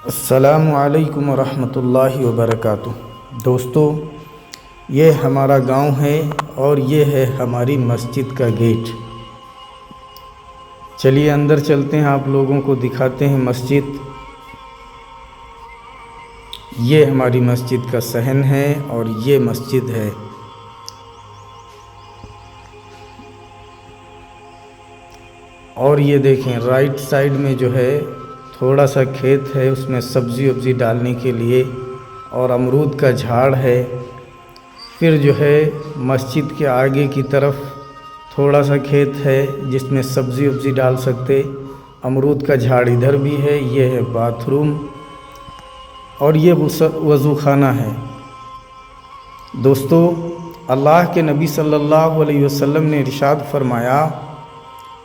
السلام علیکم ورحمۃ اللہ وبرکاتہ۔ دوستو، یہ ہمارا گاؤں ہے اور یہ ہے ہماری مسجد کا گیٹ۔ چلیے اندر چلتے ہیں، آپ لوگوں کو دکھاتے ہیں مسجد۔ یہ ہماری مسجد کا صحن ہے اور یہ مسجد ہے۔ اور یہ دیکھیں رائٹ سائیڈ میں جو ہے تھوڑا سا کھیت ہے، اس میں سبزی وبزی ڈالنے کے لیے، اور امرود کا جھاڑ ہے۔ پھر جو ہے مسجد کے آگے کی طرف تھوڑا سا کھیت ہے جس میں سبزی وبزی ڈال سکتے، امرود کا جھاڑ ادھر بھی ہے۔ یہ ہے باتھ روم اور یہ وضو خانہ ہے۔ دوستو، اللہ کے نبی صلی اللہ علیہ وسلم نے ارشاد فرمایا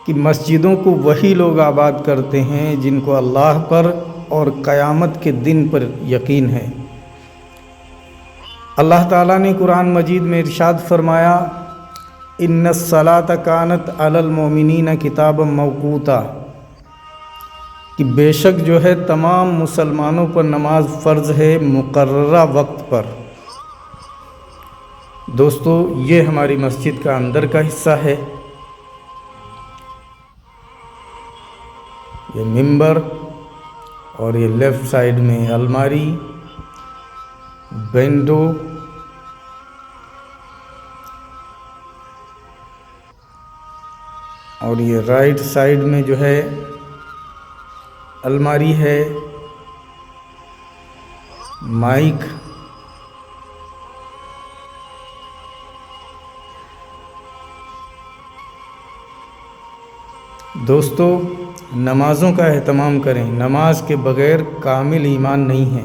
کہ مسجدوں کو وہی لوگ آباد کرتے ہیں جن کو اللہ پر اور قیامت کے دن پر یقین ہے۔ اللہ تعالیٰ نے قرآن مجید میں ارشاد فرمایا، ان الصلاۃ کانت علی المؤمنین کتابا موقوتا، کہ بے شک جو ہے تمام مسلمانوں پر نماز فرض ہے مقررہ وقت پر۔ دوستو، یہ ہماری مسجد کا اندر کا حصہ ہے۔ یہ ممبر اور یہ لیفٹ سائیڈ میں الماری، ونڈو، اور یہ رائٹ سائیڈ میں جو ہے الماری ہے، مائک۔ دوستو، نمازوں کا اہتمام کریں، نماز کے بغیر کامل ایمان نہیں ہے۔